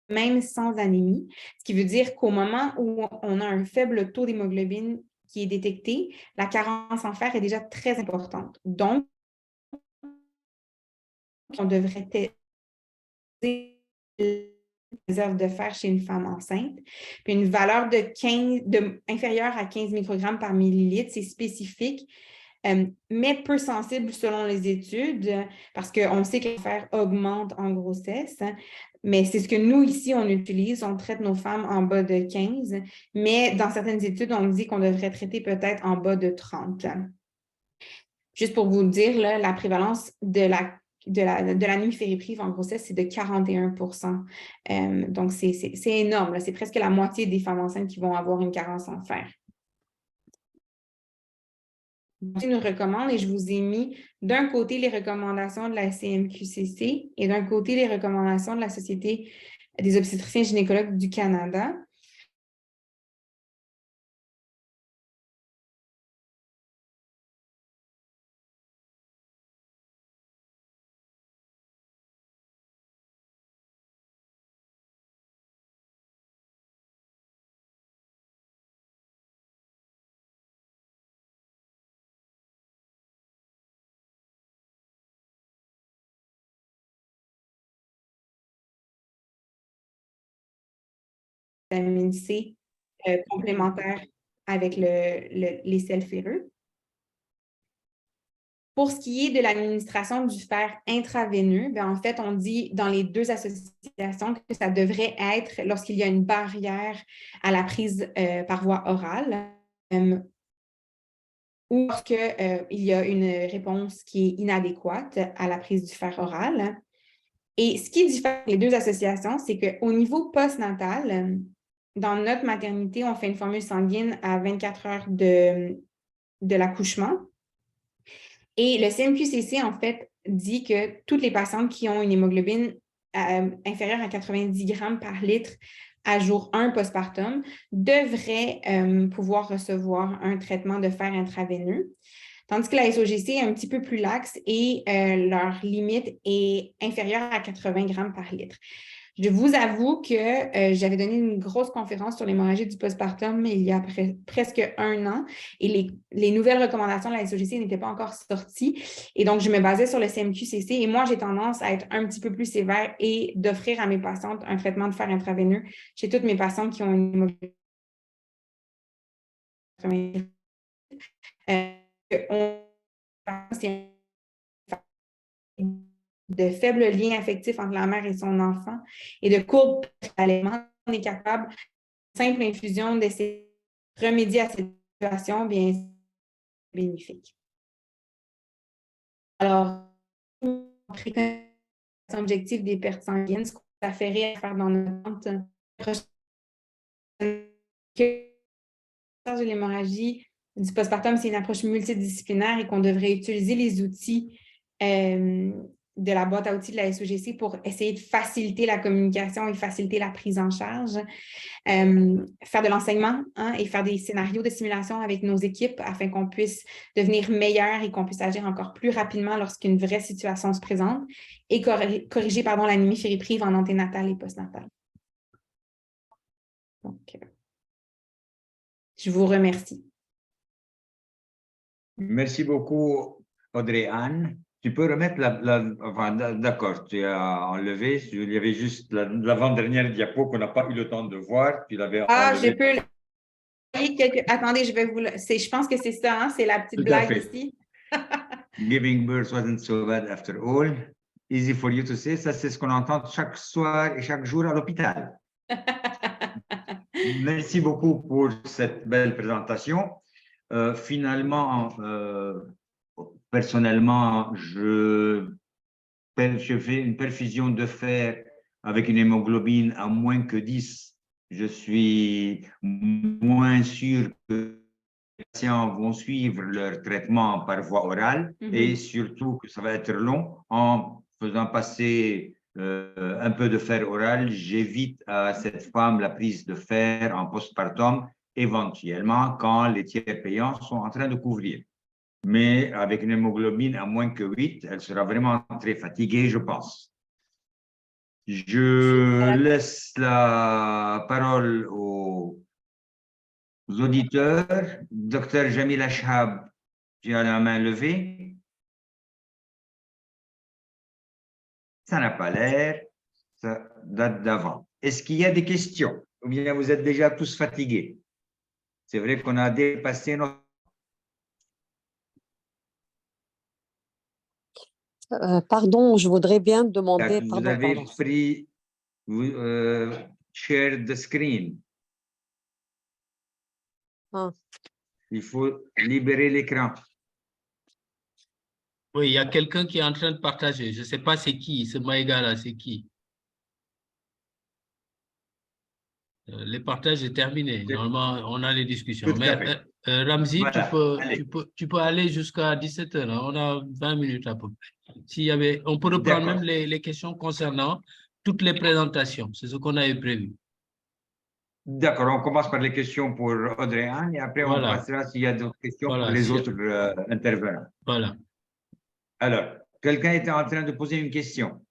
même sans anémie, ce qui veut dire qu'au moment où on a un faible taux d'hémoglobine qui est détecté, la carence en fer est déjà très importante. Donc, on devrait tester les réserves de fer chez une femme enceinte. Puis une valeur inférieure à 15 microgrammes par millilitre, c'est spécifique, mais peu sensible selon les études, parce qu'on sait que le fer augmente en grossesse. Mais c'est ce que nous, ici, on utilise. On traite nos femmes en bas de 15, mais dans certaines études, on dit qu'on devrait traiter peut-être en bas de 30. Juste pour vous dire, là, la prévalence de l'anémie ferriprive en grossesse, c'est de 41 %. Donc, c'est énorme. C'est presque la moitié des femmes enceintes qui vont avoir une carence en fer. Je nous recommande, et je vous ai mis d'un côté les recommandations de la CMQCC et d'un côté les recommandations de la Société des obstétriciens gynécologues du Canada. Vitamine C complémentaire avec les sels ferreux. Pour ce qui est de l'administration du fer intraveineux, en fait, on dit dans les deux associations que ça devrait être lorsqu'il y a une barrière à la prise par voie orale ou lorsqu'il y a une réponse qui est inadéquate à la prise du fer oral. Et ce qui diffère les deux associations, c'est qu'au niveau postnatal, dans notre maternité, on fait une formule sanguine à 24 heures de l'accouchement. Et le CMQCC, en fait, dit que toutes les patientes qui ont une hémoglobine inférieure à 90 grammes par litre à jour 1 postpartum devraient pouvoir recevoir un traitement de fer intraveineux. Tandis que la SOGC est un petit peu plus laxe et leur limite est inférieure à 80 grammes par litre. Je vous avoue que j'avais donné une grosse conférence sur l'hémorragie du postpartum il y a presque 1 an et les nouvelles recommandations de la SOGC n'étaient pas encore sorties. Et donc, je me basais sur le CMQCC et moi, j'ai tendance à être un petit peu plus sévère et d'offrir à mes patientes un traitement de fer intraveineux chez toutes mes patientes qui ont une hémoglobine de faibles liens affectifs entre la mère et son enfant et de courtes allaiements, on est capable, simple infusion, d'essayer de remédier à cette situation, bien bénéfique. Alors, préconisation objective des pertes sanguines, ce qu'on s'affairait à faire dans notre de l'hémorragie du postpartum, c'est une approche multidisciplinaire et qu'on devrait utiliser les outils de la boîte à outils de la SOGC pour essayer de faciliter la communication et faciliter la prise en charge. Faire de l'enseignement et faire des scénarios de simulation avec nos équipes afin qu'on puisse devenir meilleur et qu'on puisse agir encore plus rapidement lorsqu'une vraie situation se présente et corriger l'anémie ferriprive en anténatal et postnatal. Donc, je vous remercie. Merci beaucoup, Audrey-Anne. Tu peux remettre enfin, d'accord, tu as enlevé. Il y avait juste l'avant-dernière diapo qu'on n'a pas eu le temps de voir. Tu l'avais enlevé. Je peux. Attendez, je pense que c'est ça, hein? C'est la petite blague ici. Giving birth wasn't so bad after all. Easy for you to say. Ça, c'est ce qu'on entend chaque soir et chaque jour à l'hôpital. Merci beaucoup pour cette belle présentation. Finalement, personnellement, je fais une perfusion de fer avec une hémoglobine à moins que 10. Je suis moins sûr que les patients vont suivre leur traitement par voie orale et surtout que ça va être long. En faisant passer un peu de fer oral, j'évite à cette femme la prise de fer en postpartum, éventuellement quand les tiers payants sont en train de couvrir. Mais avec une hémoglobine à moins que 8, elle sera vraiment très fatiguée, je pense. Je laisse la parole aux auditeurs. Docteur Jamil Achhab, tu as la main levée. Ça n'a pas l'air, ça date d'avant. Est-ce qu'il y a des questions? Ou bien vous êtes déjà tous fatigués? C'est vrai qu'on a dépassé notre... Pardon, je voudrais bien demander... Vous avez pris... share the screen. Ah. Il faut libérer l'écran. Oui, il y a quelqu'un qui est en train de partager. Je ne sais pas c'est qui, ce Maïga là, c'est qui? Le partage est terminé. Normalement, on a les discussions. Mais Ramzi, voilà. tu peux aller jusqu'à 17h. On a 20 minutes à peu près. S'il y avait, on peut reprendre même les questions concernant toutes les présentations. C'est ce qu'on avait prévu. D'accord, on commence par les questions pour Audrey Anne et après on passera s'il y a d'autres questions pour les autres intervenants. Voilà. Alors, quelqu'un était en train de poser une question.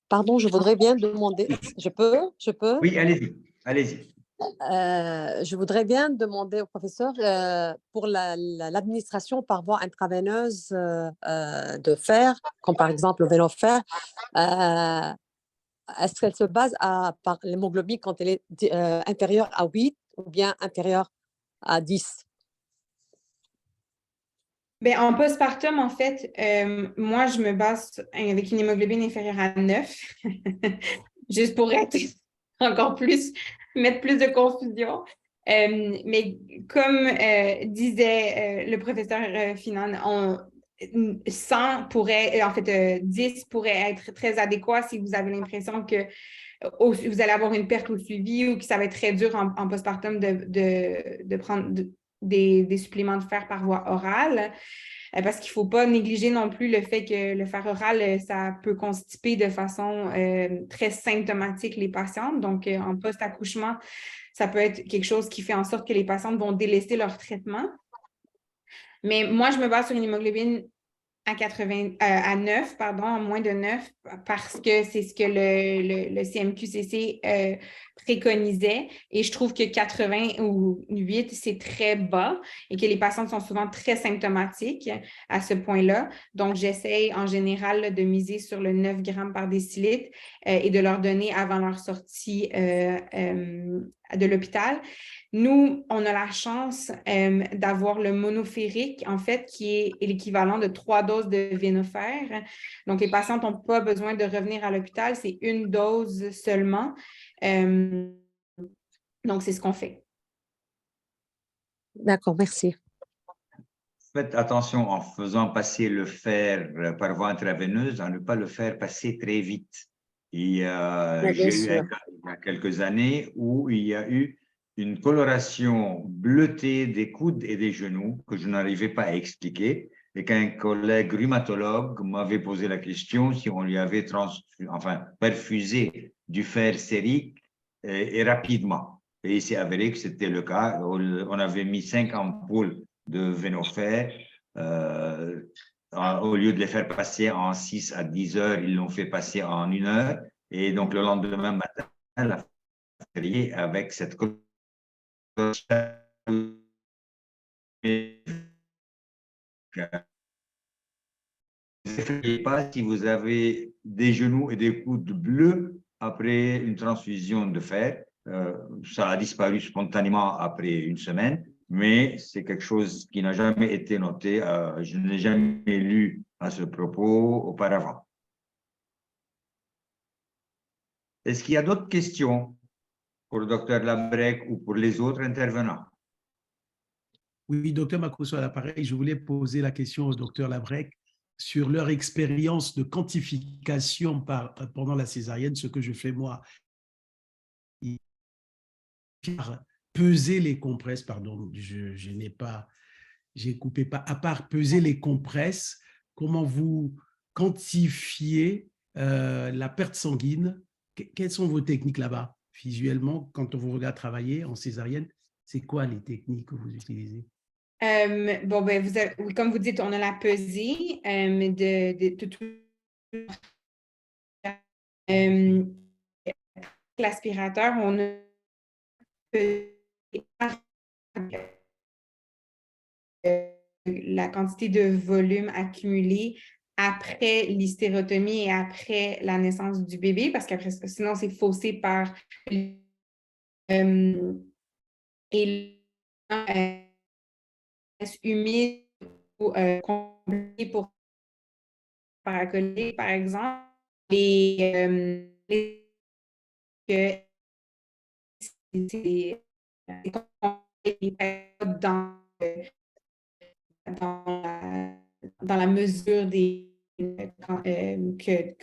Pardon, je voudrais bien demander. Je peux? Oui, allez-y, allez-y. Je voudrais bien demander au professeur pour l'administration par voie intraveineuse de fer, comme par exemple le Venofer, est-ce qu'elle se base par l'hémoglobine quand elle est inférieure à 8 ou bien inférieure à 10? Ben, en postpartum, en fait, moi, je me base avec une hémoglobine inférieure à 9, juste pour être encore plus, mettre plus de confusion. Mais comme disait le professeur Finan, 100 pourrait, en fait, 10 pourrait être très adéquat si vous avez l'impression que vous allez avoir une perte au suivi ou que ça va être très dur en postpartum de prendre des suppléments de fer par voie orale. Parce qu'il ne faut pas négliger non plus le fait que le fer oral, ça peut constiper de façon très symptomatique les patientes. Donc, en post-accouchement, ça peut être quelque chose qui fait en sorte que les patientes vont délaisser leur traitement. Mais moi, je me base sur une hémoglobine à 9, pardon, moins de 9, parce que c'est ce que le CMQCC préconisait. Et je trouve que 80 ou 8, c'est très bas et que les patientes sont souvent très symptomatiques à ce point-là. Donc, j'essaie en général de miser sur le 9 grammes par décilitre et de leur donner avant leur sortie de l'hôpital. Nous, on a la chance d'avoir le monoférique, en fait, qui est l'équivalent de 3 doses de Venofer. Donc, les patientes n'ont pas besoin de revenir à l'hôpital, c'est une dose seulement. Donc, c'est ce qu'on fait. D'accord, merci. Faites attention en faisant passer le fer par voie intraveineuse à ne pas le faire passer très vite. J'ai eu il y a quelques années où il y a eu une coloration bleutée des coudes et des genoux que je n'arrivais pas à expliquer et qu'un collègue rhumatologue m'avait posé la question si on lui avait perfusé du fer sérique et rapidement. Et il s'est avéré que c'était le cas. On avait mis 5 ampoules de Venofer. Au lieu de les faire passer en 6 à 10 heures, ils l'ont fait passer en 1 heure. Et donc, le lendemain matin, la férié avec cette ne pas si vous avez des genoux et des coudes bleus après une transfusion de fer. Ça a disparu spontanément après une semaine, mais c'est quelque chose qui n'a jamais été noté. Je n'ai jamais lu à ce propos auparavant. Est-ce qu'il y a d'autres questions pour le docteur Labrec ou pour les autres intervenants? Oui, docteur Makosso à l'appareil, je voulais poser la question au docteur Labrec sur leur expérience de quantification pendant la césarienne, ce que je fais moi. Peser les compresses, pardon, je n'ai pas, j'ai coupé pas, à part peser les compresses, comment vous quantifiez la perte sanguine? Quelles sont vos techniques là-bas, visuellement, quand on vous regarde travailler en césarienne? C'est quoi les techniques que vous utilisez? Bon, ben, oui, comme vous dites, on a la pesée de tout l'aspirateur, on a la quantité de volume accumulé après l'hystérotomie et après la naissance du bébé, parce qu'après, sinon, c'est faussé par et humide ou comblé pour paracoller, par exemple, que c'est dans dans la mesure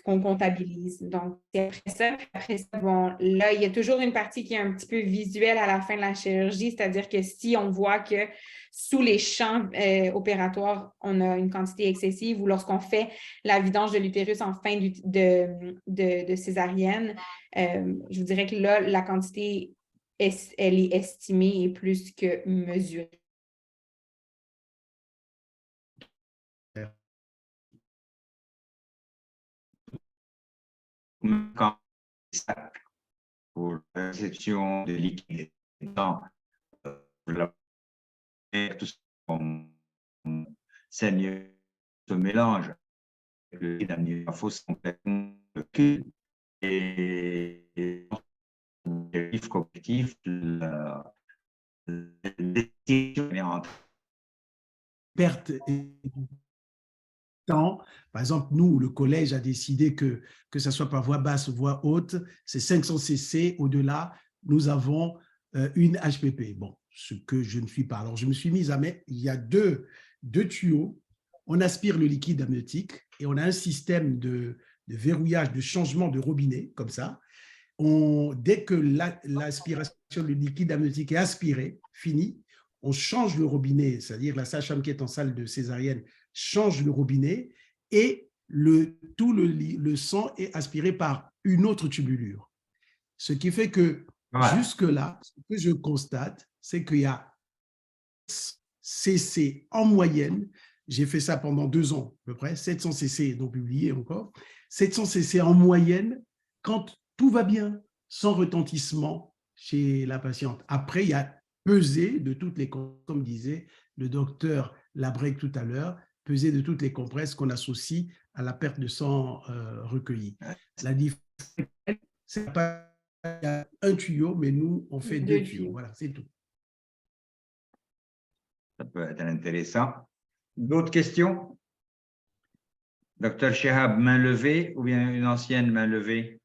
qu'on comptabilise. Donc, après ça, bon, là, il y a toujours une partie qui est un petit peu visuelle à la fin de la chirurgie, c'est-à-dire que si on voit que sous les champs opératoires, on a une quantité excessive ou lorsqu'on fait la vidange de l'utérus en fin de césarienne, je vous dirais que là, la quantité, elle est estimée et plus que mesurée. Quand pour la réception de liquide dans la tout ce qu'on saigne se mélange avec le liquide amniotique, il faut complètement le cul et le vif cognitif, Perte et temps. Par exemple, nous, le collège a décidé que ça soit par voie basse ou voie haute, c'est 500 cc. Au-delà, nous avons une HPP. Bon, ce que je ne suis pas. Alors, je me suis mise à mettre, il y a deux tuyaux. On aspire le liquide amniotique et on a un système de verrouillage, de changement de robinet, comme ça. Dès que l'aspiration du liquide amniotique est aspirée, fini, on change le robinet, c'est-à-dire la sage-femme qui est en salle de césarienne change le robinet et tout le sang est aspiré par une autre tubulure. Ce qui fait que jusque-là, ce que je constate, c'est qu'il y a cc en moyenne. J'ai fait ça pendant 2 ans à peu près, 700 cc non publié encore, 700 cc en moyenne quand tout va bien, sans retentissement chez la patiente. Après, il y a pesé de toutes les, comme disait le docteur Labrec tout à l'heure, peser de toutes les compresses qu'on associe à la perte de sang recueilli. La différence, c'est pas un tuyau, mais nous, on fait 2 tuyaux. Voilà, c'est tout. Ça peut être intéressant. D'autres questions? Docteur Chehab, main levée ou bien une ancienne main levée?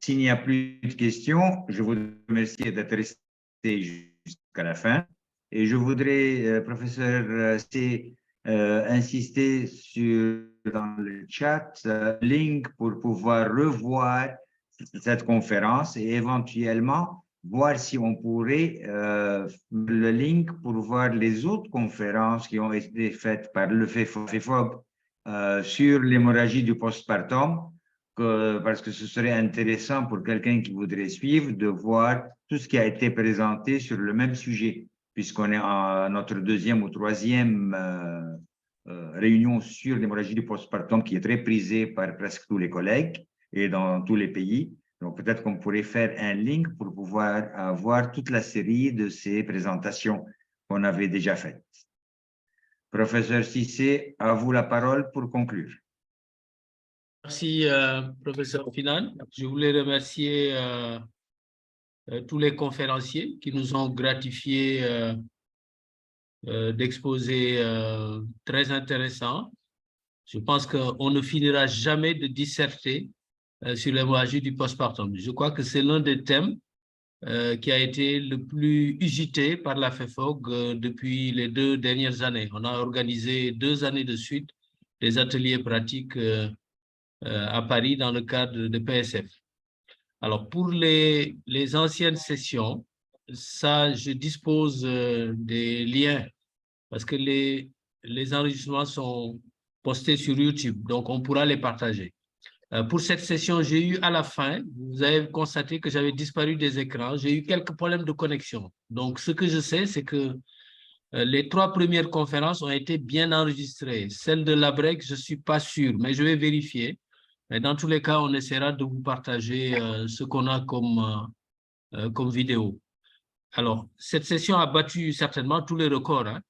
S'il n'y a plus de questions, je vous remercie d'être resté jusqu'à la fin. Et je voudrais, professeur C, insister dans le chat, link pour pouvoir revoir cette conférence et éventuellement voir si on pourrait le link pour voir les autres conférences qui ont été faites par le FEFOG sur l'hémorragie du postpartum, parce que ce serait intéressant pour quelqu'un qui voudrait suivre de voir tout ce qui a été présenté sur le même sujet, puisqu'on est en notre 2e ou 3e réunion sur l'hémorragie du postpartum qui est très prisée par presque tous les collègues et dans tous les pays. Donc, peut-être qu'on pourrait faire un link pour pouvoir avoir toute la série de ces présentations qu'on avait déjà faites. Professeur Cissé, à vous la parole pour conclure. Merci, professeur Finan. Je voulais remercier tous les conférenciers qui nous ont gratifiés d'exposés très intéressants. Je pense qu'on ne finira jamais de disserter sur l'hémorragie du postpartum. Je crois que c'est l'un des thèmes qui a été le plus usité par la FEFOG depuis les 2 dernières années. On a organisé 2 années de suite des ateliers pratiques à Paris dans le cadre de PSF. Alors, pour les anciennes sessions, ça, je dispose des liens parce que les enregistrements sont postés sur YouTube, donc on pourra les partager. Pour cette session, j'ai eu à la fin, vous avez constaté que j'avais disparu des écrans, j'ai eu quelques problèmes de connexion. Donc, ce que je sais, c'est que les 3 premières conférences ont été bien enregistrées. Celle de l'ABREC, je ne suis pas sûr, mais je vais vérifier. Mais dans tous les cas, on essaiera de vous partager ce qu'on a comme vidéo. Alors, cette session a battu certainement tous les records, hein.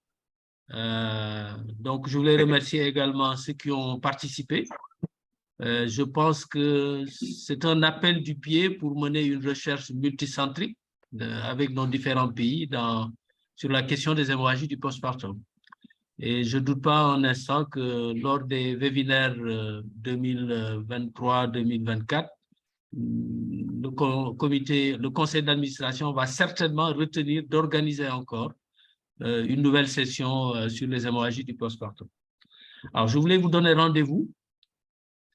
Donc, je voulais remercier également ceux qui ont participé. Je pense que c'est un appel du pied pour mener une recherche multicentrique avec nos différents pays sur la question des hémorragies du postpartum. Et je ne doute pas un instant que lors des webinaires 2023-2024, le conseil d'administration va certainement retenir d'organiser encore une nouvelle session sur les hémorragies du postpartum. Alors, je voulais vous donner rendez-vous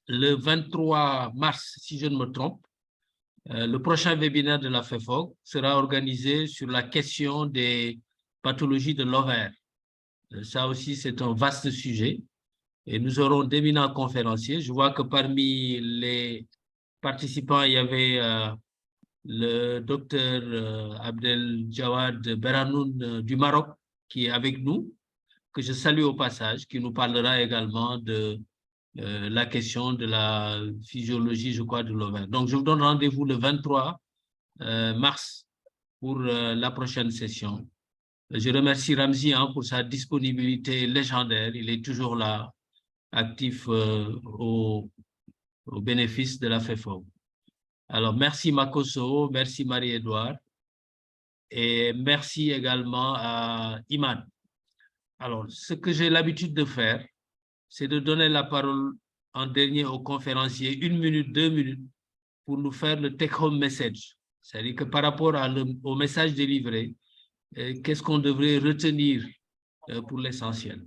le 23 mars, si je ne me trompe. Le prochain webinaire de la FEFOG sera organisé sur la question des pathologies de l'ovaire. Ça aussi, c'est un vaste sujet. Et nous aurons d'éminents conférenciers. Je vois que parmi les participants, il y avait le docteur Abdel Jawad Beranoun du Maroc, qui est avec nous, que je salue au passage, qui nous parlera également de la question de la physiologie, je crois, de l'ovaire. Donc, je vous donne rendez-vous le 23 mars pour la prochaine session. Je remercie Ramzi pour sa disponibilité légendaire. Il est toujours là, actif au bénéfice de la FEFOG. Alors, merci Makoso, merci Marie-Edouard et merci également à Imad. Alors, ce que j'ai l'habitude de faire, c'est de donner la parole en dernier aux conférenciers, 1 minute, 2 minutes, pour nous faire le take-home message. C'est-à-dire que par rapport au message délivré, qu'est-ce qu'on devrait retenir pour l'essentiel.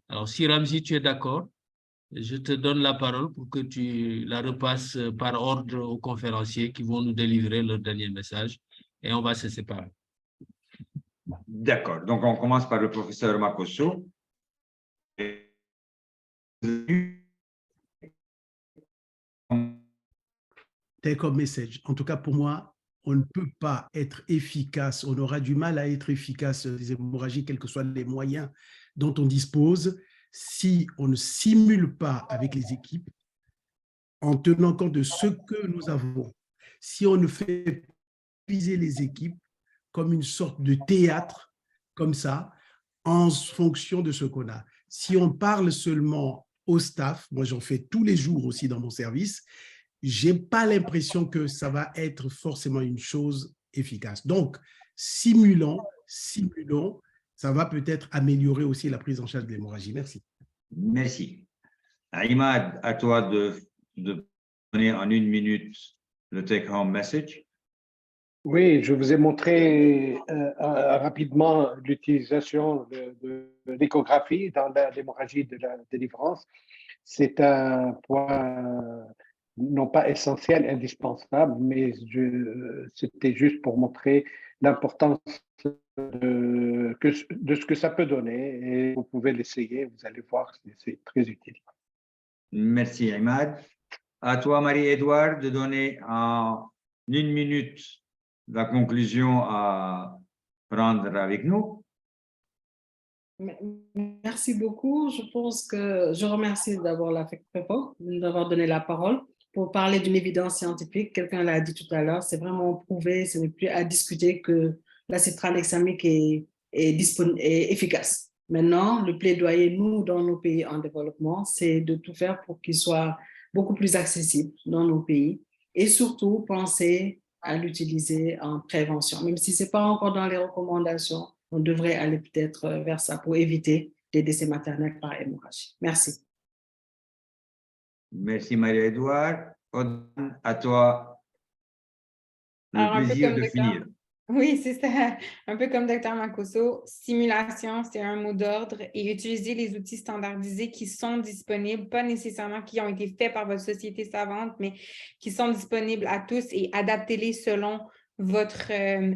Alors, si Ramzi, tu es d'accord, je te donne la parole pour que tu la repasses par ordre aux conférenciers qui vont nous délivrer leur dernier message et on va se séparer. D'accord. Donc, on commence par le professeur Makoso. Take-home message. En tout cas, pour moi, on ne peut pas être efficace, on aura du mal à être efficace des hémorragies, quels que soient les moyens dont on dispose, si on ne simule pas avec les équipes en tenant compte de ce que nous avons. Si on ne fait utiliser les équipes comme une sorte de théâtre, comme ça, en fonction de ce qu'on a. Si on parle seulement au staff, moi j'en fais tous les jours aussi dans mon service, je n'ai pas l'impression que ça va être forcément une chose efficace. Donc, simulons, ça va peut-être améliorer aussi la prise en charge de l'hémorragie. Merci. Merci. Imad, à toi de donner en 1 minute le take-home message. Oui, je vous ai montré rapidement l'utilisation de l'échographie dans l'hémorragie de la délivrance. C'est un point non pas essentiel, indispensable, mais c'était juste pour montrer l'importance de ce que ça peut donner. Et vous pouvez l'essayer, vous allez voir, c'est très utile. Merci, Imad. À toi, Marie-Edouard, de donner en 1 minute la conclusion à prendre avec nous. Merci beaucoup. Je pense que je remercie d'abord la FEFOG d'avoir donné la parole pour parler d'une évidence scientifique. Quelqu'un l'a dit tout à l'heure, c'est vraiment prouvé, ce n'est plus à discuter que l'acide tranexamique est efficace. Maintenant, le plaidoyer, nous, dans nos pays en développement, c'est de tout faire pour qu'il soit beaucoup plus accessible dans nos pays et surtout penser à l'utiliser en prévention. Même si ce n'est pas encore dans les recommandations, on devrait aller peut-être vers ça pour éviter des décès maternels par hémorragie. Merci. Merci Marie-Edouard. À toi le plaisir de finir. Oui, c'est ça. Un peu comme Dr Makoso, simulation, c'est un mot d'ordre et utiliser les outils standardisés qui sont disponibles, pas nécessairement qui ont été faits par votre société savante, mais qui sont disponibles à tous et adaptez-les selon votre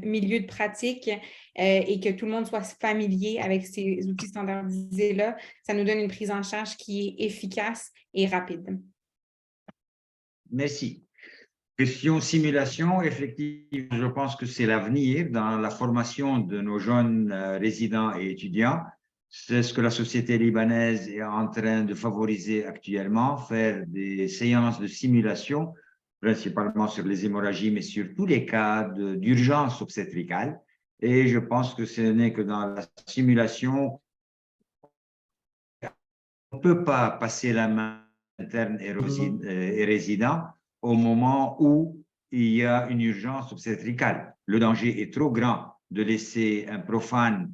milieu de pratique et que tout le monde soit familier avec ces outils standardisés-là. Ça nous donne une prise en charge qui est efficace et rapide. Merci. Question simulation, effectivement, je pense que c'est l'avenir dans la formation de nos jeunes résidents et étudiants. C'est ce que la société libanaise est en train de favoriser actuellement, faire des séances de simulation, principalement sur les hémorragies, mais sur tous les cas d'urgence obstétricale. Et je pense que ce n'est que dans la simulation, on ne peut pas passer la main interne et résident au moment où il y a une urgence obstétricale. Le danger est trop grand de laisser un profane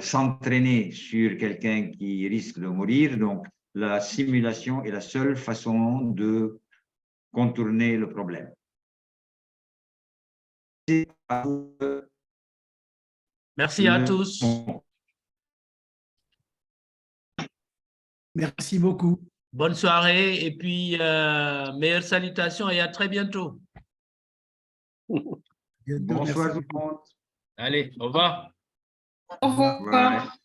s'entraîner sur quelqu'un qui risque de mourir. Donc, la simulation est la seule façon de contourner le problème. Merci à tous. Merci beaucoup. Bonne soirée et puis meilleures salutations et à très bientôt. Bientôt, Bonsoir merci tout le monde. Allez, au revoir. Au revoir.